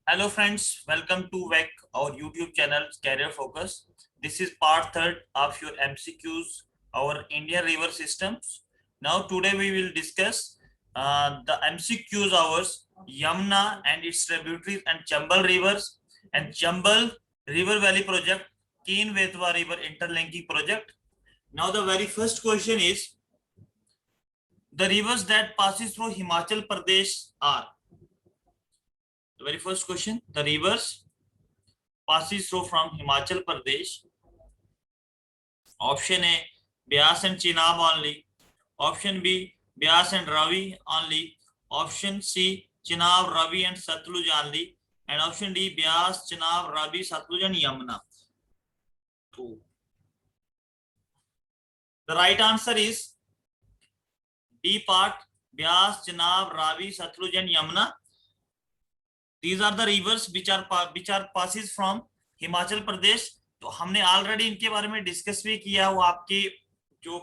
Hello friends, welcome to WEC, our YouTube channel Career Focus. This is part third of your MCQs, our Indian river systems. Now today we will discuss the MCQs ours Yamuna and its tributaries and Chambal rivers and Chambal River Valley project, Keen Vetwa River interlinking project. Now the very first question is the rivers that passes through Himachal Pradesh are. The very first question, the rivers passes through from Himachal Pradesh. Option A, Beas and Chenab only. Option B, Beas and Ravi only. Option C, Chenab, Ravi and Satluj only. And option D, Beas, Chenab, Ravi, Satluj and Yamuna. So, the right answer is D part, Beas, Chenab, Ravi, Satluj and Yamuna. These are the rivers which are passes from Himachal Pradesh. तो हमने already इनके बारे में discuss भी किया, वो आपके जो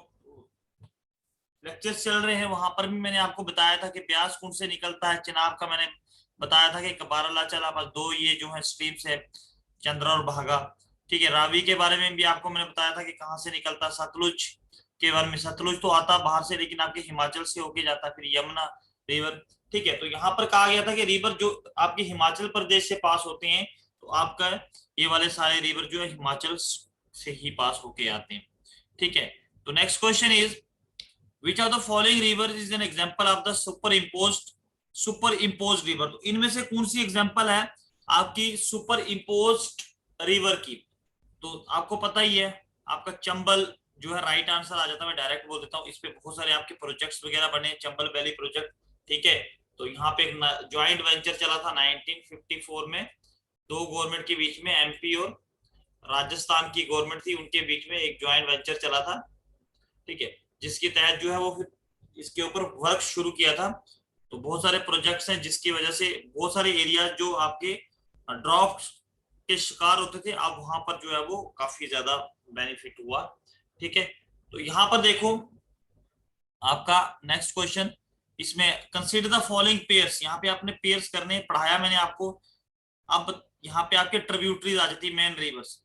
लेक्चर्स चल रहे हैं वहां पर भी मैंने आपको बताया था कि ब्यास कुंड से निकलता है। चिनाब का मैंने बताया था कि बाराला चला बस दो ये जो है स्ट्रीम्स है, चंद्रा और भागा। ठीक है, रावी के बारे में भी आपको मैंने बताया था कि कहाँ से निकलता है। सतलुज के बारे में, सतलुज तो आता बाहर से लेकिन आपके हिमाचल से होके जाता है। फिर यमुना रिवर, ठीक है। तो यहाँ पर कहा गया था कि रिवर जो आपके हिमाचल प्रदेश से पास होते हैं, तो आपका ये वाले सारे रिवर जो है हिमाचल से ही पास होके आते हैं। ठीक है, तो next question is which of the following river is an example of the super imposed river. तो इनमें से कौन सी एग्जांपल है आपकी सुपर इम्पोज्ड रिवर की? तो आपको पता ही है, आपका चंबल जो है राइट आंसर आ जाता है। मैं डायरेक्ट बोल देता हूँ, इस पे बहुत सारे आपके प्रोजेक्ट्स वगैरह बने, चंबल वैली प्रोजेक्ट। ठीक है, तो यहाँ पे एक ज्वाइंट वेंचर चला था 1954 में, दो गवर्नमेंट के बीच में, एमपी और राजस्थान की गवर्नमेंट थी, उनके बीच में एक ज्वाइंट वेंचर चला था। ठीक है, जिसके तहत जो है वो फिर इसके ऊपर वर्क शुरू किया था। तो बहुत सारे प्रोजेक्ट्स हैं जिसकी वजह से बहुत सारे एरिया जो आपके ड्रॉफ्ट के शिकार होते थे, अब वहां पर जो है वो काफी ज्यादा बेनिफिट हुआ। ठीक है, तो यहाँ पर देखो आपका नेक्स्ट क्वेश्चन, इसमें कंसीडर द फॉलोइंग पेयर्स। यहाँ पे आपने पेयर्स करने पढ़ाया मैंने आपको। अब यहाँ पे आपके ट्रिब्यूटरीज आ जाती है, मेन रिवर्स।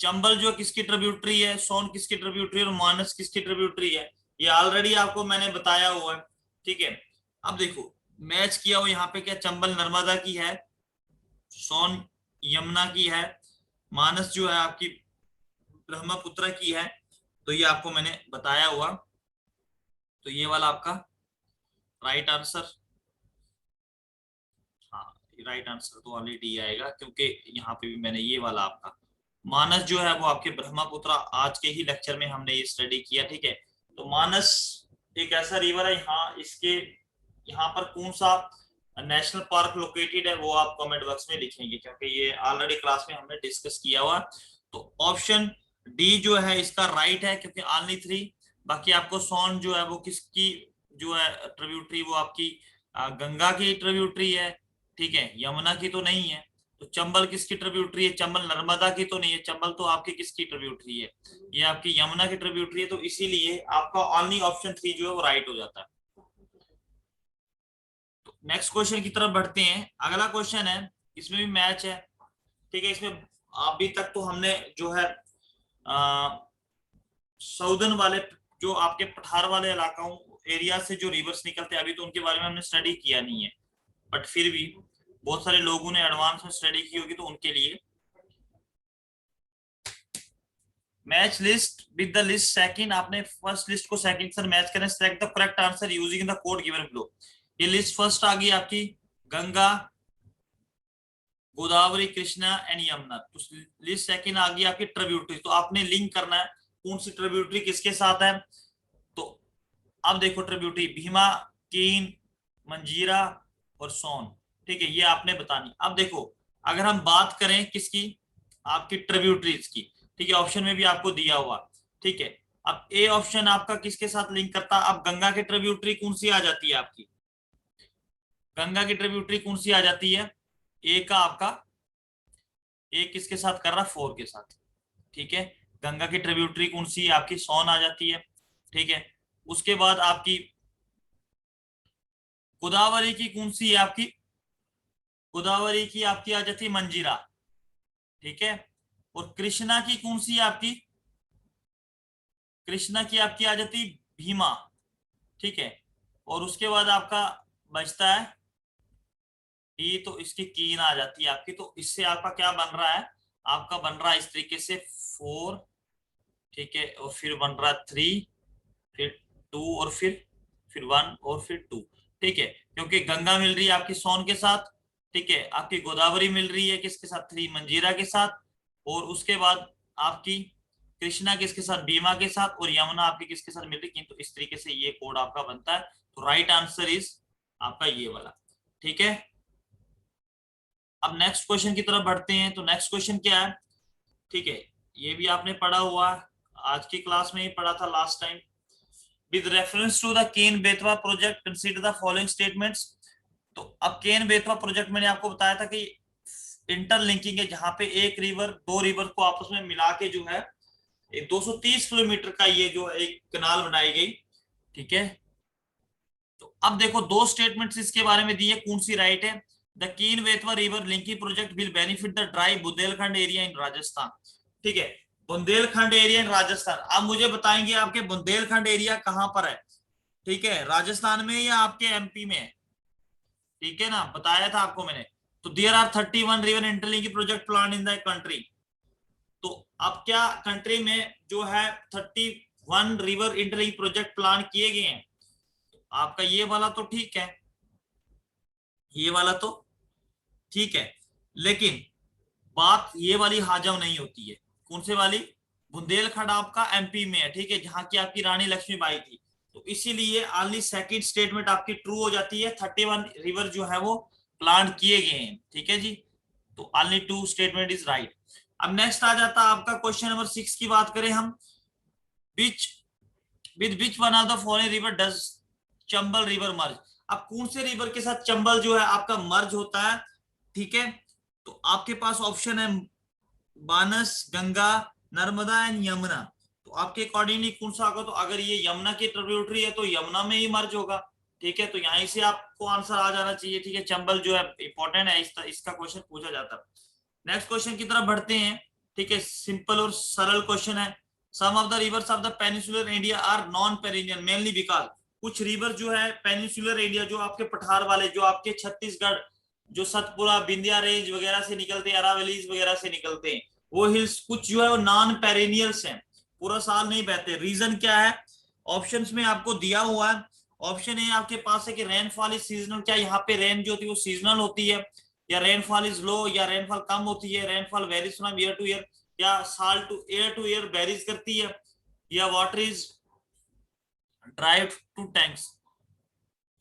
चंबल जो किसकी ट्रिब्यूटरी है, सोन किसकी ट्रिब्यूटरी है और मानस किसकी ट्रिब्यूटरी है, ये ऑलरेडी आपको मैंने बताया हुआ है। ठीक है, अब देखो मैच किया हो यहाँ पे, क्या चंबल नर्मदा की है, सोन यमुना की है, मानस जो है आपकी ब्रह्मपुत्र की है। तो ये आपको मैंने बताया हुआ, तो ये वाला आपका राइट आंसर, हाँ राइट आंसर तो ऑलरेडी आएगा, क्योंकि यहाँ पे भी मैंने ये वाला आपका मानस जो है वो आपके ब्रह्मपुत्र, आज के ही लेक्चर में हमने ये स्टडी किया। ठीक है, तो मानस एक ऐसा रिवर है, यहाँ इसके यहाँ पर कौन सा नेशनल पार्क लोकेटेड है वो आप कमेंट बॉक्स में लिखेंगे, क्योंकि ये ऑलरेडी क्लास में हमने डिस्कस किया हुआ। तो ऑप्शन डी जो है इसका राइट है, क्योंकि ऑनली 3। बाकी आपको सोन जो है वो किसकी जो है ट्रिब्यूटरी, वो आपकी गंगा की ट्रिब्यूटरी है। ठीक है, यमुना की तो नहीं है। तो चंबल किसकी ट्रिब्यूटरी है, चंबल नर्मदा की तो नहीं है, चंबल तो आपकी किसकी ट्रिब्यूटरी है, ये आपकी यमुना की ट्रिब्यूटरी है। तो इसीलिए आपका ओनली ऑप्शन 3 जो है वो राइट हो जाता है। तो नेक्स्ट क्वेश्चन की तरफ बढ़ते हैं। अगला क्वेश्चन है, इसमें भी मैच है। ठीक है, इसमें अभी तक तो हमने जो है साउदर्न वाले जो आपके पठार वाले इलाकों एरिया से जो रिवर्स निकलते हैं, अभी तो उनके बारे में हमने स्टडी किया नहीं है, बट फिर भी बहुत सारे लोगों ने एडवांस में स्टडी की होगी, तो उनके लिए match list with the list second. आपने फर्स्ट लिस्ट को सेकंड से मैच करें, select the correct answer using the code given below. ये लिस्ट फर्स्ट आ गई आपकी गंगा, गोदावरी, कृष्णा एंड यमुना। तो लिस्ट सेकंड आ गई आपकी ट्रिब्यूटरी। तो आपने लिंक करना है कौन सी ट्रिब्यूटरी किसके साथ है। तो अब देखो ट्रिब्यूटरी भीमा, कीन, मंजीरा और सोन। ठीक है, ये आपने बतानी। अब देखो अगर हम बात करें किसकी, आपकी ट्रिब्यूटरीज की। ठीक है, ऑप्शन में भी आपको दिया हुआ। ठीक है, अब ए ऑप्शन आपका किसके साथ लिंक करता है, अब गंगा की ट्रिब्यूटरी कौन सी आ जाती है आपकी, गंगा की ट्रिब्यूटरी कौन सी आ जाती है, ए का आपका, ए किसके साथ कर रहा, 4 के साथ। ठीक है, गंगा की ट्रिब्यूटरी कौन सी है आपकी, सोन आ जाती है। ठीक है, उसके बाद आपकी गोदावरी की कौन सी है आपकी, गोदावरी की आपकी आ जाती है मंजीरा, ठीक है। और कृष्णा की कौन सी है आपकी, कृष्णा की आपकी आ जाती भीमा, ठीक है। और उसके बाद आपका बचता है ई, तो इसकी कीन आ जाती है आपकी। तो इससे आपका क्या बन रहा है, आपका बन रहा है इस तरीके से 4, ठीक है। और फिर बन रहा है 3, फिर 2, और फिर 1, और फिर 2, ठीक है। क्योंकि गंगा मिल रही है आपकी सोन के साथ, ठीक है। आपकी गोदावरी मिल रही है किसके साथ, 3 मंजीरा के साथ। और उसके बाद आपकी कृष्णा किसके साथ, बीमा के साथ। और यमुना आपकी किसके साथ मिल रही है, तो इस तरीके से ये कोड आपका बनता है। तो राइट आंसर इज आपका ये वाला, ठीक है। अब नेक्स्ट क्वेश्चन की तरफ बढ़ते हैं। तो नेक्स्ट क्वेश्चन क्या है, ठीक है। ये भी आपने पढ़ा हुआ, आज की क्लास में ही पढ़ा था last time. With reference to the Ken Betwa project consider the following statements. तो अब केन बेतवा प्रोजेक्ट मैंने आपको बताया था कि इंटरलिंकिंग है, जहां पे एक रिवर दो रिवर को आपस में मिला के जो है एक 230 किलोमीटर का ये जो एक कनाल बनाई गई, ठीक है। तो अब देखो दो स्टेटमेंट्स इसके बारे में दिए, कौन सी राइट है। द कीन Betwa river linking project will benefit the dry Bundelkhand area in Rajasthan, ठीक है। बुंदेलखंड एरिया इन राजस्थान, अब मुझे बताएंगे आपके बुंदेलखंड एरिया कहां पर है, ठीक है, राजस्थान में या आपके एमपी में है, ठीक है ना, बताया था आपको मैंने। तो there are 31 river interlinking project plan in the country. तो अब क्या कंट्री में जो है 31 रिवर इंटरलिंकिंग प्रोजेक्ट प्लान किए गए हैं। आपका ये वाला तो ठीक है, ये वाला तो ठीक है, लेकिन बात ये वाली हाजम नहीं होती है। कौन से वाली, बुंदेलखंड आपका एमपी में है, ठीक है, जहां की आपकी रानी लक्ष्मीबाई थी। तो इसीलिए ओनली सेकंड स्टेटमेंट आपकी ट्रू हो जाती है, 31 रिवर जो है वो प्लान किए गए हैं, ठीक है जी। तो ओनली 2 स्टेटमेंट इज राइट। अब नेक्स्ट आ जाता है आपका क्वेश्चन नंबर 6 की बात करें हम। Which with which one of the following river does Chambal river merge. अब कौन से रिवर के साथ चंबल जो है आपका मर्ज होता है, ठीक है। तो आपके पास ऑप्शन है बानस, गंगा, नर्मदा एंड यमुना। तो आपके अकॉर्डिंगली कौन सा होगा, तो अगर ये यमुना की ट्रिब्यूटरी है तो यमुना में ही मर्ज होगा, ठीक है। तो यहीं से आपको आंसर आ जाना चाहिए, ठीक है। चंबल जो है इंपॉर्टेंट है, इसका क्वेश्चन पूछा जाता है। नेक्स्ट क्वेश्चन की तरफ बढ़ते हैं, ठीक है। सिंपल और सरल क्वेश्चन है। Some of the rivers of the peninsular India are non perennial mainly because. कुछ रिवर जो है पेनिनसुलर इंडिया, जो आपके पठार वाले, जो आपके छत्तीसगढ़, जो सतपुरा बिंदिया रेंज वगैरह से निकलते हैं, अरावलीज वगैरह से निकलते हैं, वो हिल्स कुछ जो है वो नॉन पेरेनियल्स हैं, पूरा साल नहीं बहते। रीजन क्या है, ऑप्शंस में आपको दिया हुआ है। ऑप्शन ए आपके पास है कि रेनफॉल इज सीजनल, क्या यहाँ पे रेन जो होती है वो सीजनल होती है, या रेनफॉल इज लो, या रेनफॉल कम होती है, rainfall varies from year two year, या साल टू ईयर वेरीज करती है, या water is drive to tanks.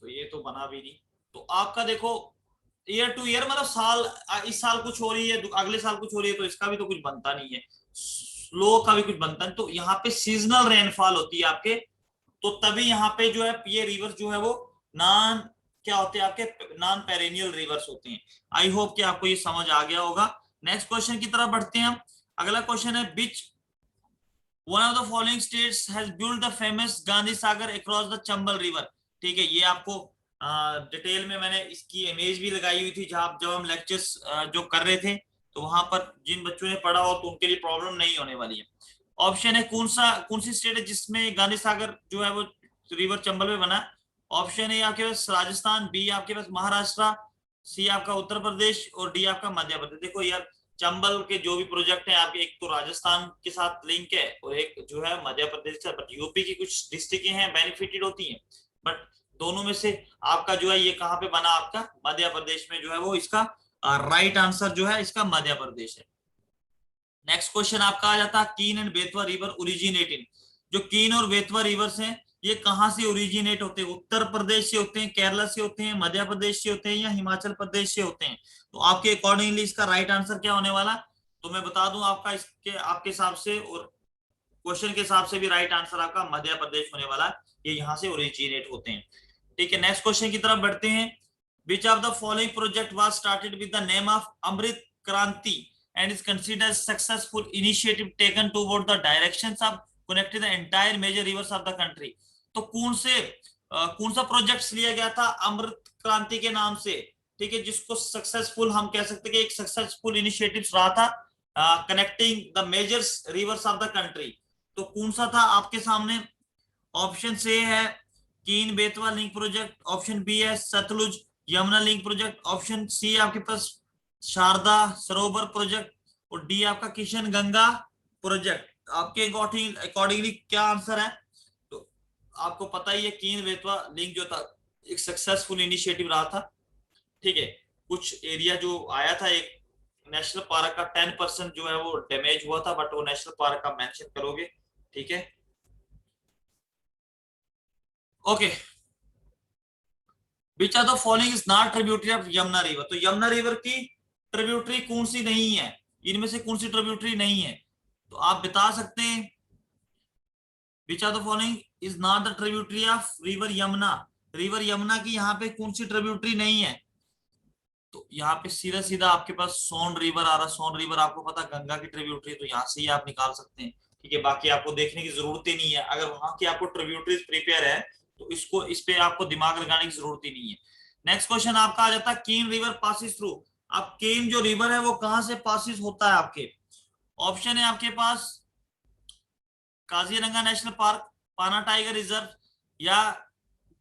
तो ये तो बना भी नहीं। तो आपका देखो ईयर टू ईयर मतलब साल, इस साल कुछ हो रही है अगले साल कुछ हो रही है, तो इसका भी तो कुछ बनता नहीं है, स्लो का भी कुछ बनता नहीं। तो यहाँ पे सीजनल रेनफॉल होती है आपके, तो तभी यहाँ पे जो है ये रिवर जो है वो नॉन क्या होते हैं आपके, नॉन पेरेनियल रिवर्स होते हैं। आई होप कि आपको ये समझ आ गया होगा। नेक्स्ट क्वेश्चन की तरफ बढ़ते हैं हम। अगला क्वेश्चन है विच one of the following states has build the famous Gandhi Sagar across the Chambal river. ठीक है, ये आपको डिटेल में मैंने इसकी इमेज भी लगाई हुई थी, जब हम लेक्चर्स जो कर रहे थे, तो वहां पर जिन बच्चों ने पढ़ा हो तो उनके लिए प्रॉब्लम नहीं होने वाली है। ऑप्शन है कौन सी स्टेट है जिसमें गांधी सागर जो है वो रिवर चंबल में बना। ऑप्शन ए आपके पास राजस्थान, बी आपके पास महाराष्ट्र, सी आपका उत्तर प्रदेश, और डी आपका मध्य प्रदेश। देखो यार, चंबल के जो भी प्रोजेक्ट हैं आपके, एक तो राजस्थान के साथ लिंक है और एक जो है मध्य प्रदेश का, बट यूपी की कुछ डिस्ट्रिक्ट हैं बेनिफिटेड होती हैं, बट दोनों में से आपका जो है ये कहाँ पे बना, आपका मध्य प्रदेश में जो है वो इसका राइट आंसर जो है इसका मध्य प्रदेश है। नेक्स्ट क्वेश्चन आपका आ जाता है कीन एंड बेतवा रिवर ओरिजिनेटिंग। जो कीन और बेतवा रिवर्स हैं ये कहां से ओरिजिनेट होते हैं, उत्तर प्रदेश से होते हैं, केरला से होते हैं, मध्य प्रदेश से होते हैं, या हिमाचल प्रदेश से होते हैं। तो आपके अकॉर्डिंगली इसका राइट आंसर क्या होने वाला, तो मैं बता दूं आपका इसके आपके हिसाब से और क्वेश्चन के हिसाब से भी राइट आंसर आपका मध्य प्रदेश होने वाला है, ये यहाँ से ओरिजिनेट होते हैं। ठीक है, नेक्स्ट क्वेश्चन की तरफ बढ़ते हैं। Which of the following project was started with the name of Amrit Kranti and is considered as successful initiative taken toward the directions of connecting the entire major rivers of the country। तो कौन सा project लिया गया था अमृत क्रांति के नाम से, ठीक है, जिसको सक्सेसफुल हम कह सकते हैं कि एक सक्सेसफुल इनिशिएटिव रहा था connecting the major rivers of the country. तो कौन सा था आपके सामने? ऑप्शन ए है Ken Betwa link project, option B है Sutlej Yamuna link project, option C आपके पास शारदा सरोवर प्रोजेक्ट, और डी आपका किशन गंगा प्रोजेक्ट। आपके अकॉर्डिंगली क्या आंसर है? तो आपको पता ही है कीन बेतवा लिंक जो था एक सक्सेसफुल इनिशिएटिव रहा था। ठीक है, कुछ एरिया जो आया था, एक नेशनल पार्क का 10% जो है वो डैमेज हुआ था, बट वो नेशनल पार्क का मेंशन करोगे। ठीक है, okay. Which are the following is not tributary of Yamuna river? तो यमुना रिवर की ट्रिब्यूटरी कौन सी नहीं है? इनमें से कौन सी ट्रिब्यूटरी नहीं है? तो आप बता सकते हैं which are the following is not the tributary of river Yamuna? River Yamuna की यहाँ पे कौन सी ट्रिब्यूटरी नहीं है? तो यहाँ पे सीधा सीधा आपके पास सोन रिवर आ रहा। सोन रिवर आपको पता गंगा की ट्रिब्यूटरी, तो यहाँ से ही आप निकाल सकते हैं। ठीक है, बाकी आपको देखने की जरूरत ही नहीं है। अगर वहां की आपको ट्रिब्यूटरीज प्रिपेयर है तो इसको इस पे आपको दिमाग लगाने की जरूरत ही नहीं है। नेक्स्ट क्वेश्चन आपका आ जाता है केन रिवर पासिस थ्रू। अब केन जो रिवर है वो कहां से पासिस होता है आपके? ऑप्शन है आपके पास काजीरंगा नेशनल पार्क, पाना टाइगर रिजर्व, या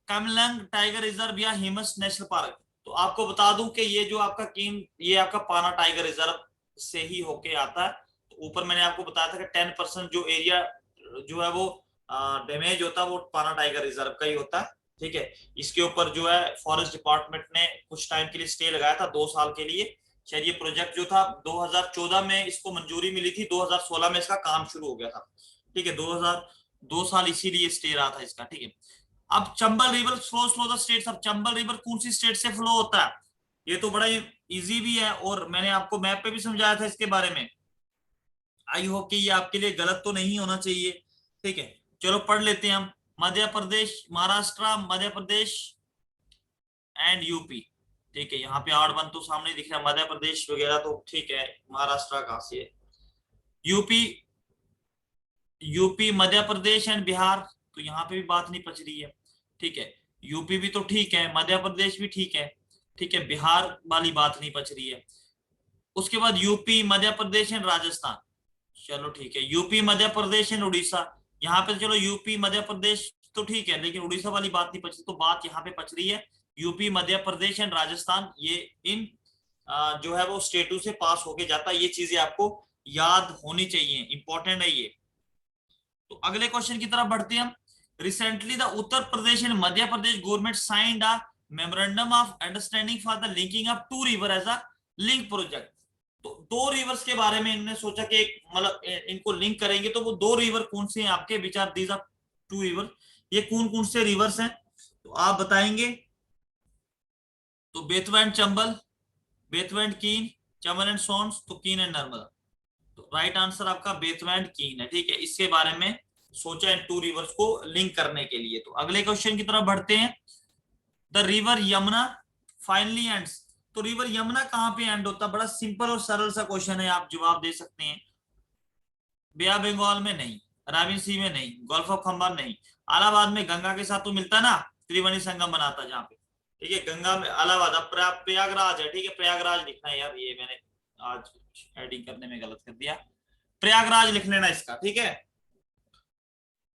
कमलंग टाइगर रिजर्व, या हिमस नेशनल पार्क। तो आपको बता दूं कि ये जो आपका कीम ये आपका पाना टाइगर रिजर्व से ही होके आता है। तो ऊपर मैंने आपको बताया था कि 10% जो एरिया जो है वो डैमेज होता है वो पाना टाइगर रिजर्व का ही होता है। ठीक है, इसके ऊपर जो है फॉरेस्ट डिपार्टमेंट ने कुछ टाइम के लिए स्टे लगाया था, 2 साल के लिए। शायद ये प्रोजेक्ट जो था 2014 में इसको मंजूरी मिली थी, 2016 में इसका काम शुरू हो गया था। ठीक है, 2 साल इसीलिए स्टे रहा था इसका। ठीक है, अब Chambal river flow through the states. अब चंबल रिवर कौन सी स्टेट से फ्लो होता है? ये तो बड़ा इजी भी है और मैंने आपको मैप पे भी समझाया था इसके बारे में। आई होप कि ये आपके लिए गलत तो नहीं होना चाहिए। ठीक है, चलो पढ़ लेते हैं हम। Madhya Pradesh, Maharashtra, Madhya Pradesh and UP. ठीक है, यहाँ पे आठ वन तो सामने दिख रहा है, मध्य प्रदेश वगैरह तो ठीक है। महाराष्ट्र कहाँ से है? UP, UP Madhya Pradesh and Bihar, तो यहाँ पे भी बात नहीं पच रही है। ठीक है, यूपी भी तो ठीक है, मध्य प्रदेश भी ठीक है। ठीक है, बिहार वाली बात नहीं पच रही है। उसके बाद यूपी मध्य प्रदेश एंड राजस्थान। चलो ठीक है, यूपी मध्य प्रदेश एंड उड़ीसा। यहाँ पे चलो यूपी मध्य प्रदेश तो ठीक है, लेकिन उड़ीसा वाली बात नहीं पच रही, तो बात यहाँ पे पच रही है यूपी मध्य प्रदेश एंड राजस्थान। ये इन जो है वो स्टेटों से पास होके जाता है। ये चीजें आपको याद होनी चाहिए, इंपॉर्टेंट है ये। तो अगले क्वेश्चन की तरफ बढ़ते हैं हम। Recently the Uttar Pradesh and Madhya Pradesh government signed a memorandum of understanding for the linking of two river as a link project. तो दो रिवर्स के बारे में इन्होंने सोचा कि मतलब इनको लिंक करेंगे। तो वो दो रिवर कौन से हैं आपके विचार? These are two river. ये कौन कौन से रिवर्स हैं तो आप बताएंगे? तो बेतवा एंड चंबल, बेतवा एंड कीन, चंबल एंड सोन्स, तो कीन एंड नर्मदा। तो राइट आंसर आपका बेतवा एंड कीन है। ठीक है, इसके बारे में सोचा इन टू रिवर्स को लिंक करने के लिए। तो अगले क्वेश्चन की तरफ बढ़ते हैं। The river Yamuna finally ends. तो रिवर यमुना कहां पे एंड होता है? बड़ा सिंपल और सरल सा क्वेश्चन है, आप जवाब दे सकते हैं। बे ऑफ बंगाल में नहीं, अराबियन सी में नहीं, गल्फ ऑफ खंबार नहीं, इलाहाबाद में गंगा के साथ तो मिलता ना, त्रिवेणी संगम बनाता जहाँ पे। ठीक है, गंगा में इलाहाबाद। अब प्रयागराज है। ठीक है, प्रयागराज लिखना है यार, ये मैंने आज एडिंग करने में गलत कर दिया। प्रयागराज लिख लेना इसका। ठीक है,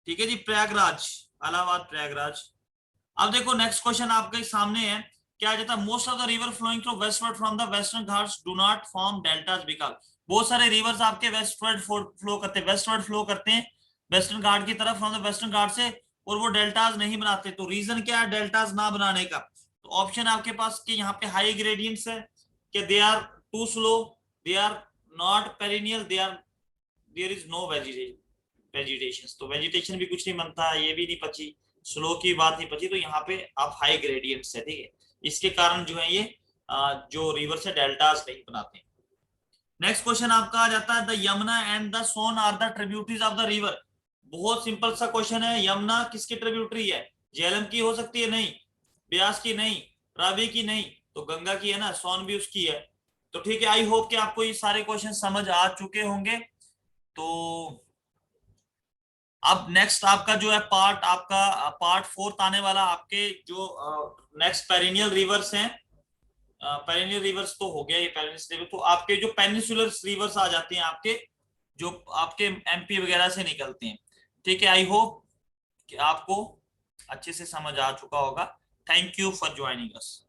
ठीक है जी, प्रयागराज, इलाहाबाद प्रयागराज। अब देखो नेक्स्ट क्वेश्चन आपके सामने है। क्या कहता है? Most of the river flowing through westward from the western Ghats do not form deltas because. बहुत सारे रिवर्स आपके वेस्टवर्ड फ्लो करते हैं, वेस्टवर्ड फ्लो करते हैं वेस्टर्न घाट की तरफ, फ्रॉम द वेस्टर्न घाट से, और वो डेल्टास नहीं बनाते। तो रीजन क्या है डेल्टास ना बनाने का? तो ऑप्शन आपके पास कि यहाँ पे हाई ग्रेडियंट्स है, कि they are too slow, they are not perennial, they are there is no vegetation. तो वेजिटेशन भी कुछ नहीं बनता, ये भी नहीं पची, स्लो की बात नहीं पची, तो यहाँ पे आप हाई ग्रेडियंट्स है। ठीक है, इसके कारण जो है ये जो रिवर से डेल्टास नहीं बनाते। नेक्स्ट क्वेश्चन आपका आ जाता है the Yamuna and the Son are the tributaries of the river. बहुत सिंपल सा क्वेश्चन है। यमुना किसकी ट्रिब्यूटरी है? झेलम की हो सकती है? नहीं। ब्यास की? नहीं। रावी की? नहीं। तो गंगा की है ना, सोन भी उसकी है। तो ठीक है, आई होप कि आपको ये सारे क्वेश्चन समझ आ चुके होंगे। तो अब नेक्स्ट आपका जो है पार्ट, आपका पार्ट 4 आने वाला। आपके जो नेक्स्ट पेरिनियल रिवर्स हैं पेरिनियल रिवर्स तो हो गया ये पेरिनियल रिवर, तो आपके जो पेनिसुलर रिवर्स आ जाते हैं आपके, जो आपके एमपी वगैरह से निकलते हैं। ठीक है, आई होप कि आपको अच्छे से समझ आ चुका होगा। Thank you for joining us.